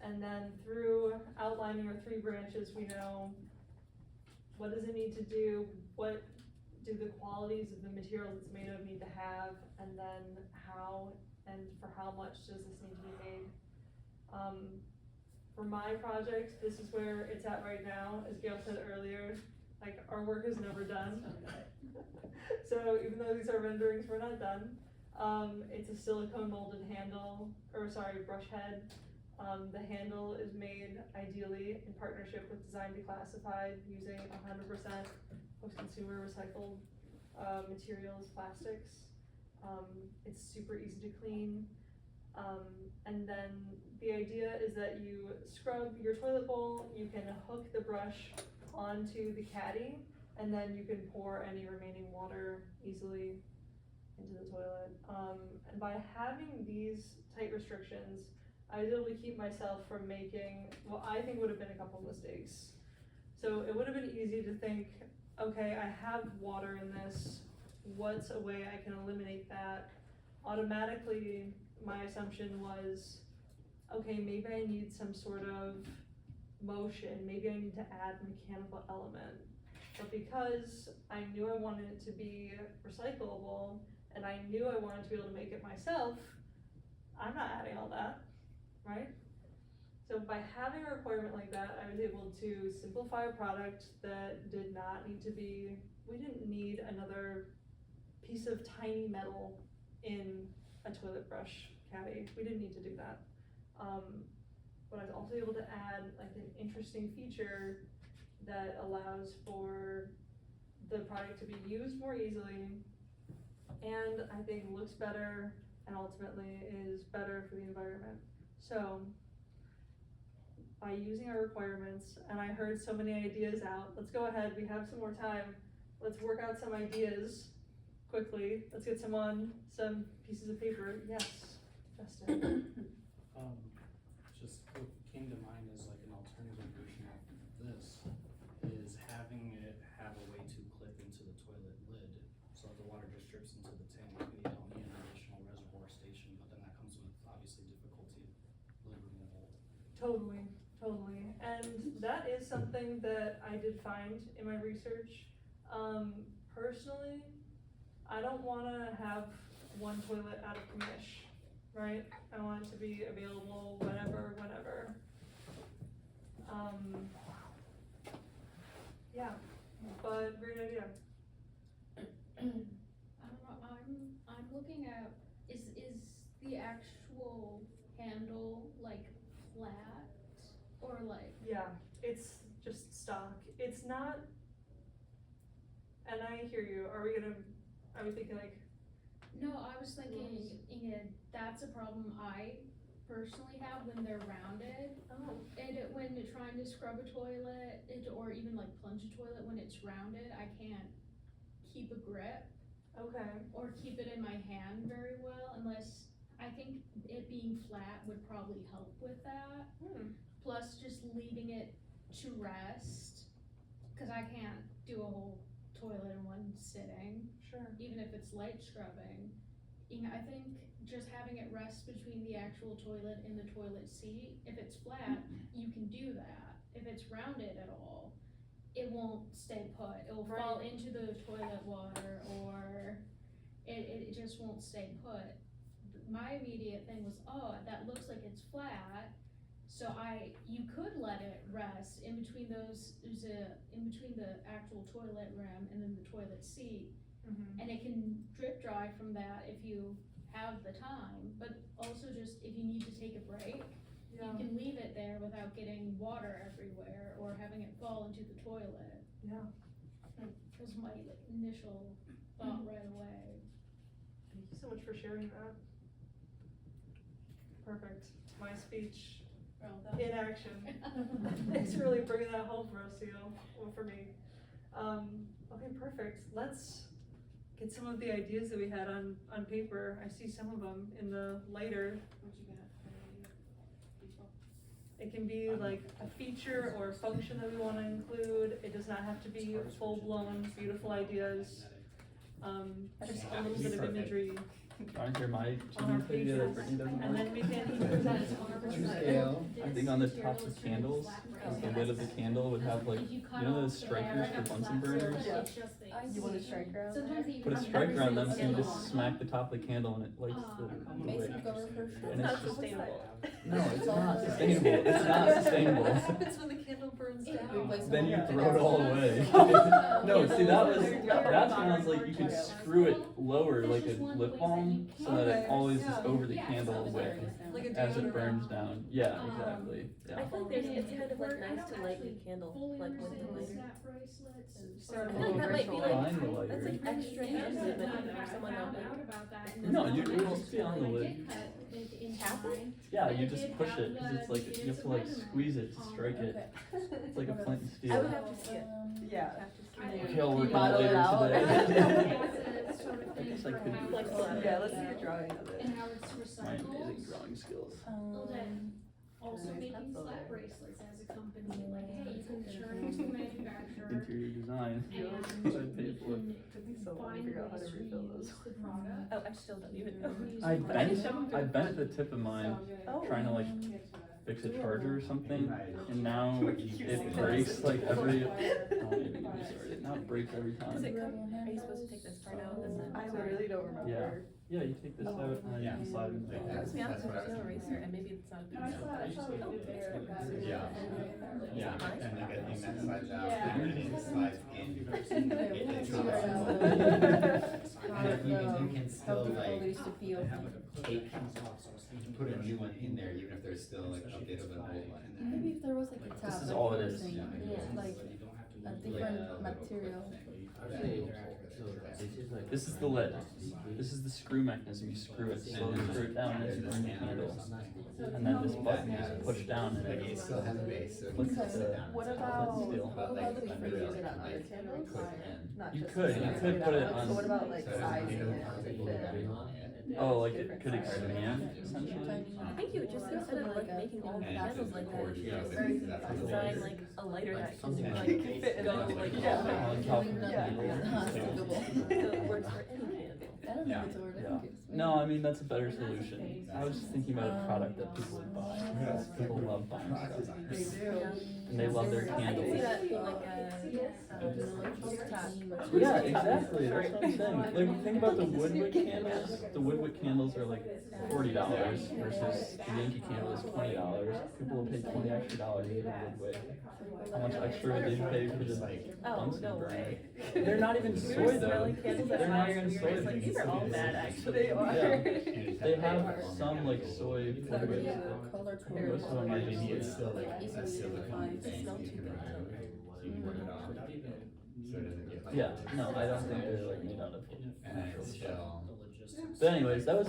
And then through outlining our 3 branches, we know what does it need to do, what do the qualities of the material it's made of need to have, and then how and for how much does this need to be made. For my project, this is where it's at right now. As Gail said earlier, like, our work is never done. So even though these are renderings, we're not done. It's a silicone molded handle, or sorry, brush head. The handle is made ideally in partnership with Design Declassified using 100% post-consumer recycled materials, plastics. It's super easy to clean. And then the idea is that you scrub your toilet bowl, you can hook the brush onto the caddy, and then you can pour any remaining water easily into the toilet. And by having these tight restrictions, I was able to keep myself from making what I think would have been a couple mistakes. So it would have been easy to think, okay, I have water in this, what's a way I can eliminate that? Automatically, my assumption was, okay, maybe I need some sort of motion, maybe I need to add a mechanical element. But because I knew I wanted it to be recyclable, and I knew I wanted to be able to make it myself, I'm not adding all that, right? So by having a requirement like that, I was able to simplify a product that did not need to be, we didn't need another piece of tiny metal in a toilet brush caddy. We didn't need to do that. But I was also able to add like an interesting feature that allows for the product to be used more easily, and I think looks better and ultimately is better for the environment. So by using our requirements, and I heard so many ideas out, let's go ahead, we have some more time, let's work out some ideas quickly. Let's get some on some pieces of paper. Yes, Justin. Just what came to mind as like an alternative version of this is having it have a way to clip into the toilet lid so that the water just drips into the tank and you don't need an additional reservoir station, but then that comes with obviously difficulty lid removal. Totally. And that is something that I did find in my research. Personally, I don't wanna have one toilet out of commish, right? I want it to be available whenever. Yeah, but great idea. I don't know, I'm looking at, is the actual handle like flat or like? Yeah, it's just stock. It's not, and I hear you, are we thinking like, No, I was thinking, that's a problem I personally have when they're rounded. oh, And when you're trying to scrub a toilet, or even like plunge a toilet, when it's rounded, I can't keep a grip okay, or keep it in my hand very well, unless, I think it being flat would probably help with that. Plus just leaving it to rest, cause I can't do a whole toilet in one sitting, sure. even if it's light scrubbing. You know, I think just having it rest between the actual toilet and the toilet seat, if it's flat, you can do that. If it's rounded at all, it won't stay put. It will Right. fall into the toilet water, or it just won't stay put. My immediate thing was, oh, that looks like it's flat, so you could let it rest in between in between the actual toilet rim and then the toilet seat, and it can drip dry from that if you have the time, but also just if you need to take a break, Yeah. you can leave it there without getting water everywhere or having it fall into the toilet. Yeah. Was my initial thought right away. Thank you so much for sharing that. Perfect. My speech in action. Thanks for really bringing that home for us, or for me. Okay, perfect. Let's get some of the ideas that we had on paper. I see some of them in the lighter. What you got for idea? People? It can be like a feature or a function that we wanna include. It does not have to be full-blown, beautiful ideas. Just a little bit of imagery. Trying to hear my On our genius idea that pages. Brittany doesn't And like. then we can present on our To perspective. scale, I think on the top of candles, like the lid of the candle would have like, you know those strikers for Bunsen burners? Yeah. You want a striker on Sometimes Put a striker on them so you just smack the top of the candle and it lights the wick. Basic cover for sure. And It's it's not just, sustainable. no, it's not sustainable, it's not sustainable. What happens when the candle burns down? Then you throw it all away. No, see, that sounds like you could screw it lower like a lip balm so that it always is over the candle wick Like a as it deodorant. burns down. Yeah, exactly, yeah. I feel like it's kind of like nice to light the candle, like with the lighter. Snap bracelets. Sort I of feel like that might be Find the like, that's lighter. like extra hand movement for someone not like. No, you it would just be on the lid. Tap it? Yeah, you just push it, cause it's like, you have to like squeeze it to strike it. It's like a flint and steel. I would have to see it. Yeah. Okay, I'll work on it Model it later out. today. I guess I could do Like, that. Yeah, let's see a drawing of it. And how it's My amazing recycled. drawing skills. Well, then, also Nice. making That's slap hilarious. bracelets as a company, like, hey, you can turn to the manufacturer Interior design. and you I paid for it. Took me so long to find figure out how to ways to refill those. reuse the product. Oh, I still don't even know. I bent the tip of mine trying to like fix a charger or something, and now it breaks like every, oh, maybe we started, now it breaks every Does it time. come, are you supposed to take this part out and then? I really don't remember. Yeah, you take this out and then you can slide it It in. throws me off because there's no eraser and maybe it's not a pencil. Yeah, yeah, and like I think that slides out, and then it slides in. It's not you can still like tape, put a new one in there, even if there's still like a bit of an old one in there. Maybe if there was like a tab. This is like all you it were is. saying, like a different material. This is the lid. This is the screw mechanism. You screw it, slowly screw it down as you burn the candle. And then this button you just push down and Like it it still has a base, so it flicks can the sit down. What It's about- flint steel, what but about like the under freezer it, that like, other candles? clip in. Not You just could the put it So on- what about like So it sizing doesn't it have to to be fit? very long. oh, like it could expand essentially. I think you would just, instead of like making all the And candles the like cord, that, you know, very that's how design it's like a lighter that can something like You can fit in go it. like Yeah. all the way. On top of the Yeah. candle. So it works for any candle. I don't Yeah. think it's a word. I Yeah. think it's. No, I mean, that's a better solution. I was just thinking about a product that people would buy. People love buying stuff. They do. And they love their I can see candles. that being like a, Yeah, exactly, that's what I'm saying. Like, think about the woodwick candles. The woodwick candles are like $40 versus the Yankee candle is $20. People will pay $20 extra to get a woodwick. How much extra would they pay for just like Oh, Bunsen no burner? way. They're not even We soy were though. smelling candles at They're not fires even and we were soy. just like, these are all bad actually. They are. Yeah. They have some like soy woodwick. Color Most of them are just Maybe it's soy. still like a silicone thing Smell you too can good. remove, so you can put it on, so it doesn't get like. Yeah, no, I don't think they're like made out of And then it's still. But anyways, that was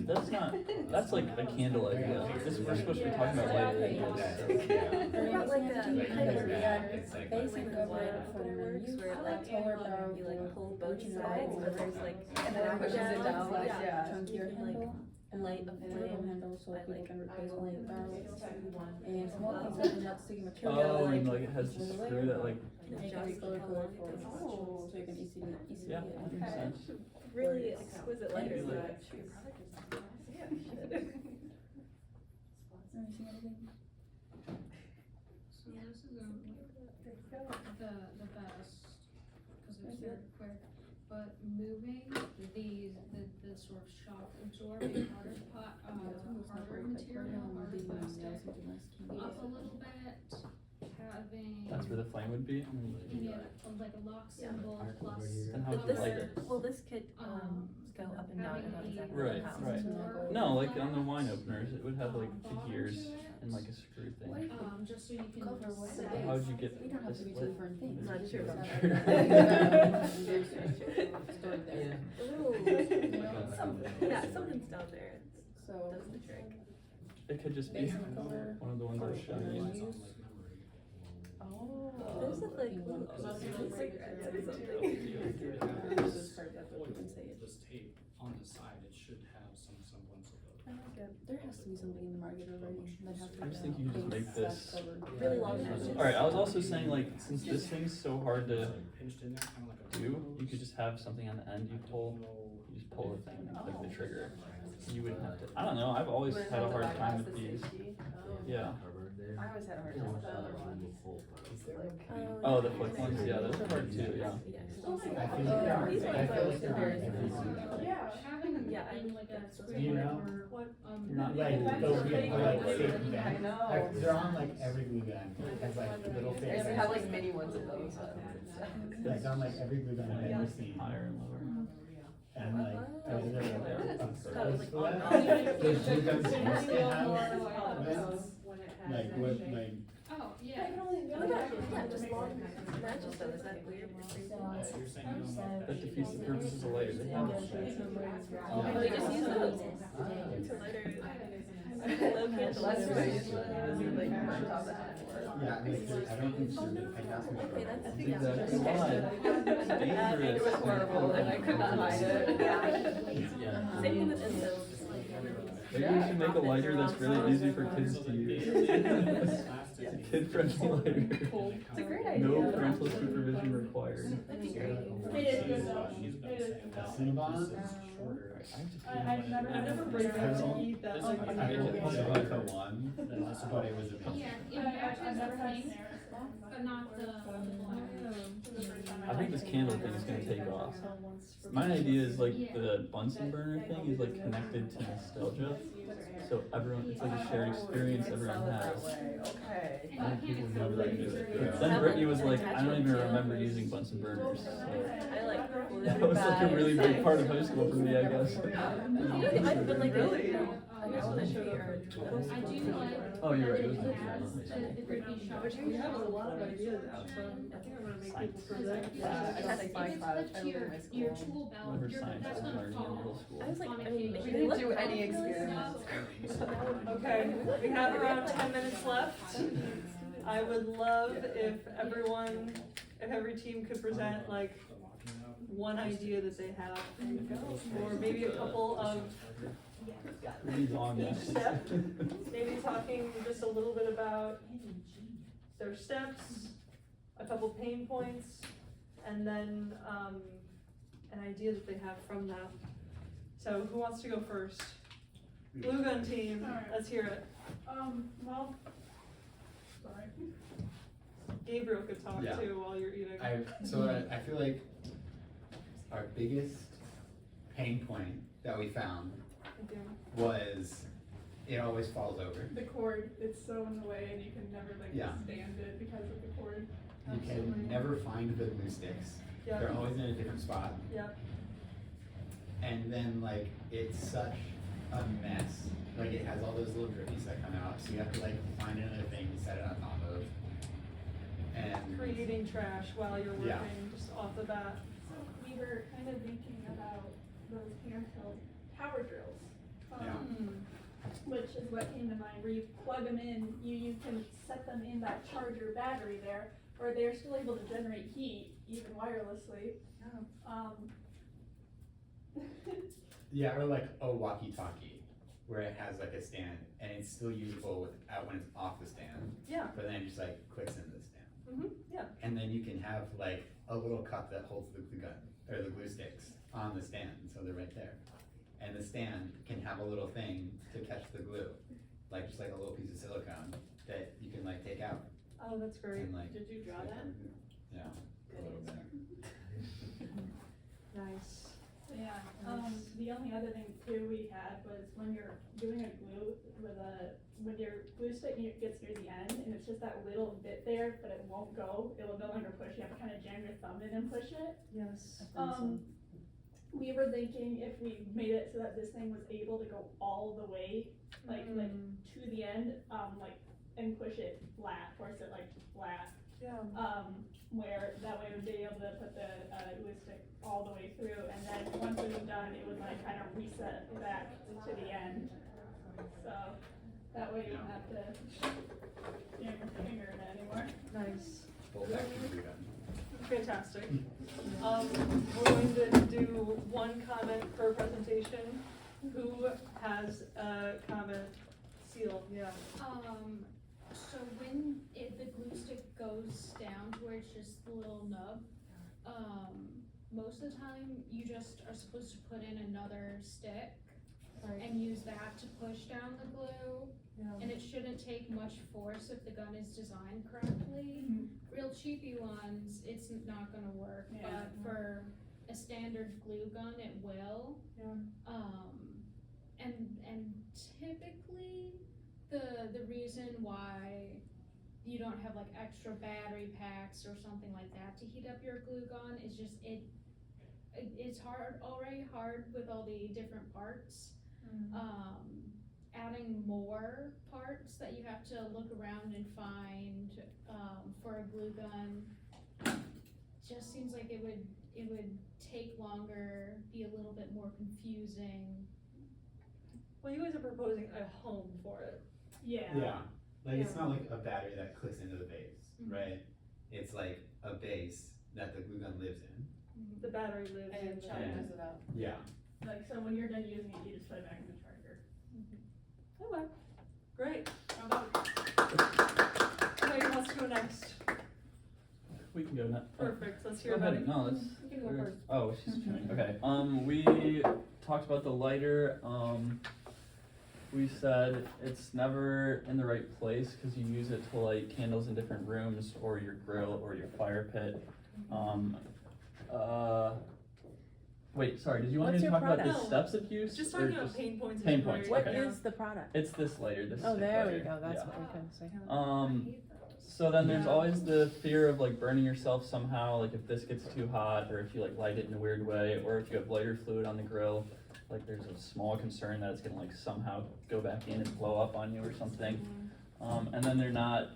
that's not, that's like a candle idea. We're supposed to be talking about lighter ideas. What about like a kind Like, of yeah, it's like- Basic cover wire for works where it like taller barrel you like pull for both sides, but there's like And then it pushes it down, like, yeah. chunkier handle and light a little flame handle so by, people like, can replace one of the barrels. Everyone. And small pieces of not sticky material. Oh, and like it has the screw that like, Make every color for so you can easily yeah, that makes sense. really exquisite lighters. Maybe that like- your product is Anything? So this is the sort of shock absorbing harder harder material, harder plastic, up a little bit, having. That's where the flame would be? Yeah, like a lock symbol plus. Then how would you light it? Well, this could, go up and down and not exactly Right, how. right. No, like on the wine openers, it would have like the gears and like a screw thing. Just so you can. So how'd you get We don't have this to be two lit? different things. Not sure. Stored there. Yeah, something's down there, So. that's the trick. It could just be Basic color. one of the ones that's shiny. Oh. Those look like little cigarettes or something. This is part of what we can say it. This tape on the side, it should have some semblance of I like it. There has to be something in the market already that has to. I just think you could just make this. Really long matches. Alright, I was also saying like, since this thing's so hard to pinched in there, kind of like a. do, you could just have something on the end you pull, you just pull the thing and click the trigger. You wouldn't have to, I don't know, I've always had a hard time with these. Yeah. I always had a hard time with the other ones. Oh, the flip ones, yeah, those are hard too, yeah. Having them Yeah, in like a square You know? or, You're not Like, those fake like ones. safety bands. I know. Like, they're on like every glue gun, it has like little I fake used to have bands. like mini ones of those. Like on like every glue gun I've ever seen. Higher and lower. And like, I was there a That was purpose like for on- that. Those glue guns used to have vents, like what, like, oh, yeah. Oh, yeah, just long matches though, is that weird? You're saying you don't want That defeats the purpose of the lighter. They have. Oh, they just use those to lighter. Low candle. That's what I used to do, like, burnt off the hat. yeah, like, I don't think so, I got some. Okay, that's, That's yeah. exactly why. It's dangerous. It was horrible and I could not hide it. Yeah. Same thing with incense. Maybe we should make a lighter that's really easy for kids to use. Kid-friendly lighter. It's a great idea. No parental supervision required. That'd be great. It is good though, it is good though. Cinnabon? I've never been able I've to only- eat that. I did it for one, but it was amazing. Yeah, it matches the thing, but not the. I think this candle thing is gonna take off. My idea is like the Bunsen burner thing is like connected to nostalgia. So everyone, it's like a shared experience everyone has. Okay. I think people would really do it. Then Brittany was like, I don't even remember using Bunsen burners, so. I like. That was like a really big part of high school for me, I guess. I've been like, Really? I guess elementary or. I do like. Oh, you're right, it was that in it has the grippy shot. But you have a lot of ideas out, so I think I'm gonna make people present. Yeah, I don't think my If cloud, it's I clipped live to in my your school. tool belt, Whatever you're, science that's I gonna learned in middle fall. school. I was like, on I mean, occasion. We they didn't look do any cool. experiments. Okay, we have around 10 minutes left. I would love if everyone, if every team could present like one idea that they have, or maybe a couple of Really long, each step. Maybe talking just a little bit about their steps, a couple pain points, and then an idea that they have from that. So who wants to go first? Blue gun team, Alright. let's hear it. Well, sorry. Gabriel could talk Yeah. too while you're eating. I feel like our biggest pain point that we found Thank you. was it always falls over. The cord, it's so in the way and you can never like Yeah. stand it because of the cord. You can never find the glue sticks. Yep. They're always in a different spot. Yep. And then like, it's such a mess. Like it has all those little drippies that come out, so you have to like find another thing to set it on top of. And Creating trash while you're working, Yeah. just off the bat. So we were kind of thinking about those handheld power drills. Yeah. Which is what came to mind, where you plug them in, you can set them in that charger battery there, or they're still able to generate heat, even wirelessly. Yeah, or like a walkie-talkie, where it has like a stand, and it's still usable without when it's off the stand. Yeah. But then it just like clicks into the stand. Yeah. And then you can have like a little cup that holds the glue gun, or the glue sticks on the stand, so they're right there. And the stand can have a little thing to catch the glue, like just like a little piece of silicone that you can like take out Oh, that's great. and like. Did you draw that? Yeah, a little bit. Nice. Yeah, the only other thing too we had was when you're doing a glue when your glue stick gets near the end and it's just that little bit there, but it won't go, it will no longer push, you have to kind of jam your thumb in and push it. Yes. We were thinking if we made it so that this thing was able to go all the way, like to the end, and push it flat, force it like flat. Yeah. Where that way we'd be able to put the glue stick all the way through, and then once it was done, it would like kind of reset back to the end. So that way you don't have to jam your finger in it anymore. Nice. Well, that can be done. Fantastic. We're going to do one comment per presentation. Who has a comment? Seal, yeah. So when the glue stick goes down to where it's just the little nub, most of the time you just are supposed to put in another stick and use that to push down the glue. Yeah. And it shouldn't take much force if the gun is designed correctly. Real cheapy ones, it's not gonna work, Yeah. but for a standard glue gun, it will. Yeah. And typically, the reason why you don't have like extra battery packs or something like that to heat up your glue gun is just it's already hard with all the different parts. Adding more parts that you have to look around and find for a glue gun just seems like it would take longer, be a little bit more confusing. Well, you guys are proposing a home for it. Yeah. Yeah, like it's Yeah. not like a battery that clicks into the base, Mhm. right? It's like a base that the glue gun lives in. The battery lives in And the. charges it up. Yeah. Like, so when you're done using it, you just put it back in the charger. Okay, great. Okay, who wants to go next? We can go next. Perfect, let's Go hear about ahead, it. no, let's. You can go first. Oh, she's chewing, okay. We talked about the lighter, we said it's never in the right place, cause you use it to light candles in different rooms, or your grill, or your fire pit. Wait, sorry, did you want me What's to your talk about the product? steps of use? Just or talking about pain points. is pain great. points, What okay. is the product? It's this lighter, this Oh, stick there we lighter. go, that's Yeah. what we're gonna say. I hate those. So then there's Yeah. always the fear of like burning yourself somehow, like if this gets too hot, or if you like light it in a weird way, or if you have lighter fluid on the grill, like there's a small concern that it's gonna like somehow go back in and blow up on you or something. And then they're not,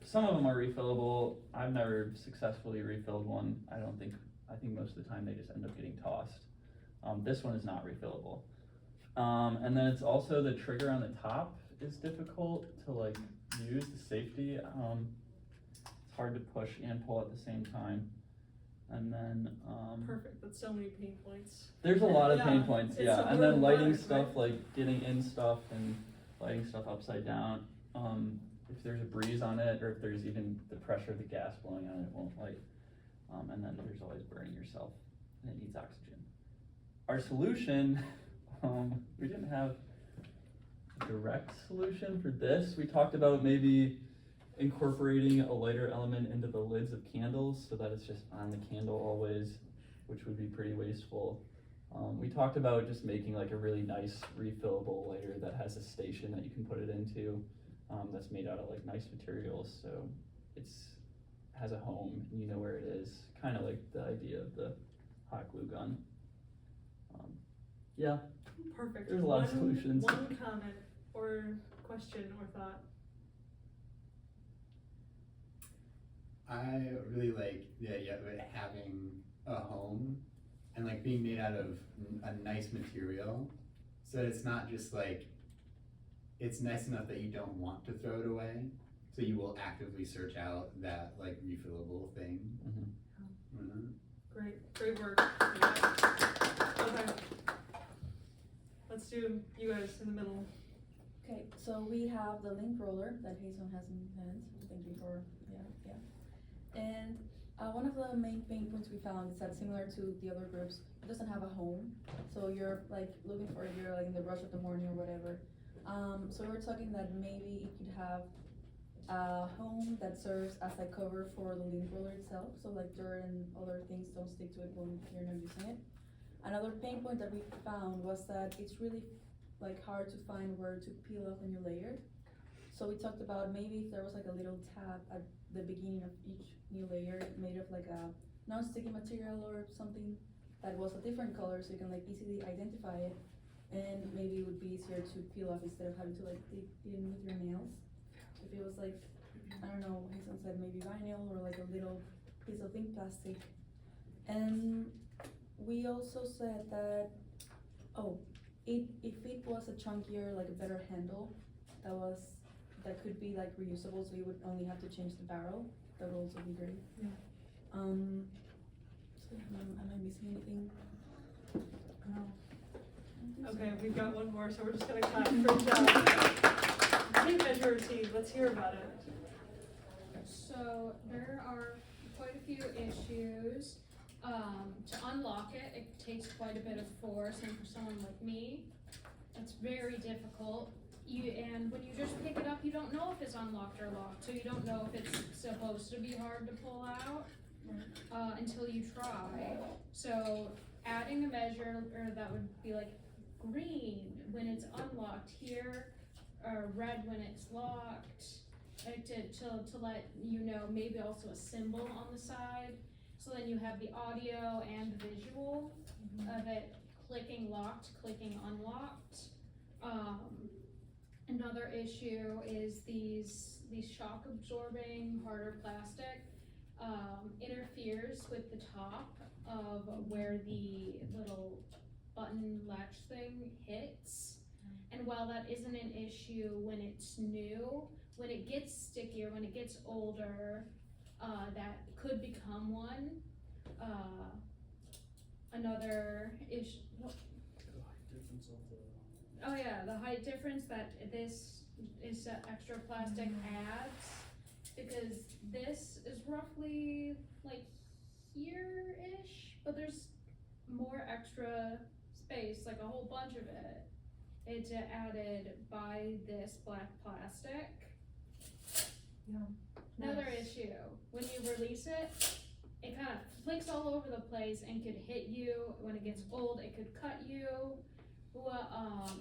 some of them are refillable. I've never successfully refilled one. I think most of the time they just end up getting tossed. This one is not refillable. And then it's also the trigger on the top is difficult to like use, the safety. It's hard to push and pull at the same time. And then, Perfect, that's so many pain points. there's a lot of pain Yeah, points, it's yeah. a And then hard lighting work, stuff, right? like getting in stuff and lighting stuff upside down. If there's a breeze on it, or if there's even the pressure of the gas blowing on it, it won't light. And then there's always burning yourself, and it needs oxygen. Our solution, we didn't have a direct solution for this. We talked about maybe incorporating a lighter element into the lids of candles so that it's just on the candle always, which would be pretty wasteful. We talked about just making like a really nice refillable lighter that has a station that you can put it into, that's made out of like nice materials, so has a home and you know where it is, kind of like the idea of the hot glue gun. Yeah, Perfect. There's a lot of solutions. One comment or question or thought. I really like the idea of it having a home and like being made out of a nice material, so that it's not just like, it's nice enough that you don't want to throw it away, so you will actively search out that like refillable thing. Great work. Okay. Let's do you guys in the middle. Okay, so we have the link roller that Hazel has in hand, thank you for, yeah. And one of the main pain points we found is that similar to the other groups, it doesn't have a home. So you're like looking for, you're like in the rush of the morning or whatever. So we're talking that maybe it could have a home that serves as a cover for the link roller itself. So like dirt and other things don't stick to it when you're not using it. Another pain point that we found was that it's really like hard to find where to peel off a new layer. So we talked about maybe if there was like a little tab at the beginning of each new layer made of like a non-sticky material or something that was a different color, so you can like easily identify it, and maybe it would be easier to peel off instead of having to like dig in with your nails. If it was like, I don't know, Hazel said maybe vinyl or like a little piece of ink plastic. And we also said that, if it was a chunkier, like a better handle, that could be like reusable, so you would only have to change the barrel, that would also be great. Yeah. So am I missing anything? No. Okay, we've got one more, so we're just gonna clap for Josh. Tape measure routine, let's hear about it. So there are quite a few issues. To unlock it, it takes quite a bit of force, and for someone like me, it's very difficult. And when you just pick it up, you don't know if it's unlocked or locked, so you don't know if it's supposed to be hard to pull out until you try. So adding a measure, or that would be like green when it's unlocked here, or red when it's locked, to let you know, maybe also a symbol on the side. So then you have the audio and visual of it clicking locked, clicking unlocked. Another issue is these shock absorbing harder plastic interferes with the top of where the little button latch thing hits. And while that isn't an issue when it's new, when it gets stickier, when it gets older, that could become one. Another issue. Difference of the. Oh yeah, the height difference that this is extra plastic adds, because this is roughly like here-ish, but there's more extra space, like a whole bunch of it. It's added by this black plastic. Yeah. Another issue, when you release it, it kind of flicks all over the place and could hit you. When it gets old, it could cut you. Well,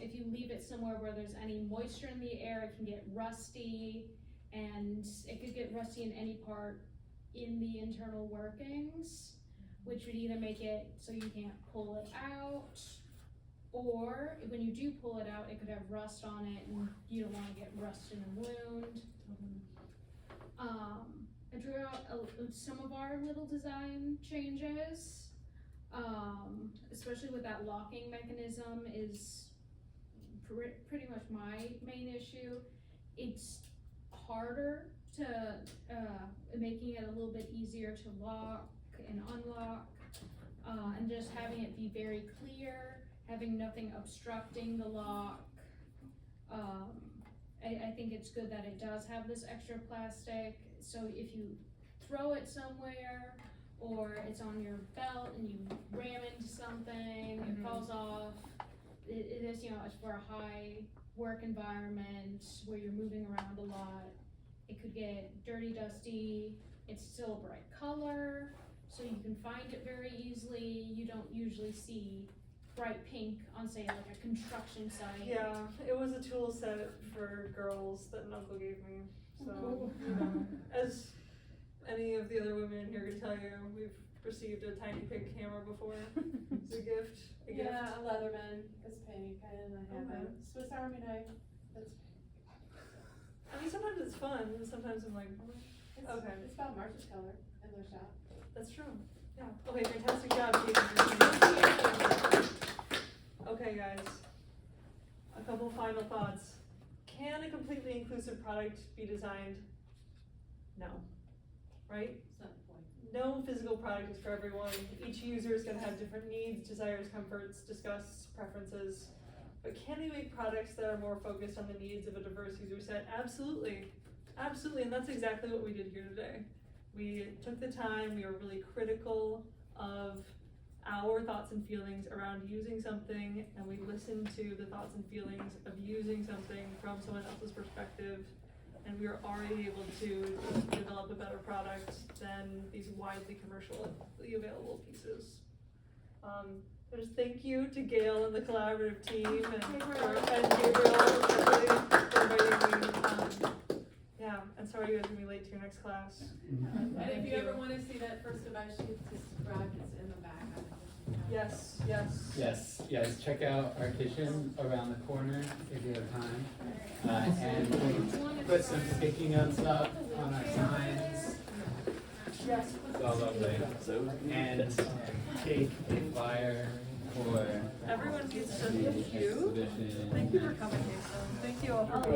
if you leave it somewhere where there's any moisture in the air, it can get rusty, and it could get rusty in any part in the internal workings, which would either make it so you can't pull it out, or when you do pull it out, it could have rust on it, and you don't want to get rust in a wound. I drew out some of our little design changes, especially with that locking mechanism is pretty much my main issue. It's harder to, making it a little bit easier to lock and unlock, and just having it be very clear, having nothing obstructing the lock. I think it's good that it does have this extra plastic, so if you throw it somewhere, or it's on your belt and you ram into something, it falls off, it is, it's for a high work environment where you're moving around a lot. It could get dirty, dusty, it's still a bright color, so you can find it very easily. You don't usually see bright pink on, say, like a construction site. Yeah, it was a tool set for girls that an uncle gave me. So, as any of the other women in here can tell you, we've received a tiny pink hammer before. It's a gift. Yeah, a Leatherman is pink, and I have a Swiss Army knife that's I mean, sometimes it's fun, and sometimes I'm like, It's, okay. It's about March's color in their shop. That's true. Yeah. Okay, fantastic job, Keith. Okay, guys. A couple final thoughts. Can a completely inclusive product be designed? No. Right? It's not the point. No physical product is for everyone. Each user is going to have different needs, desires, comforts, disgusts, preferences. But can we make products that are more focused on the needs of a diverse user set? Absolutely. Absolutely, and that's exactly what we did here today. We took the time, we were really critical of our thoughts and feelings around using something, and we listened to the thoughts and feelings of using something from someone else's perspective, and we were already able to develop a better product than these widely commercially available pieces. Just thank you to Gail and the collaborative team and Gabriel for inviting me. Yeah, and sorry you guys are gonna be late to your next class. And if you ever wanna see that first device she described, it's in the back. Yes. Yes, check out our kitchen around the corner if you have time. And we'll put some sticky notes up on our signs. Yes. It's all lovely. And take a flyer for Everyone gets so the cute. exhibition. Thank you for coming, Jason. Thank you all for being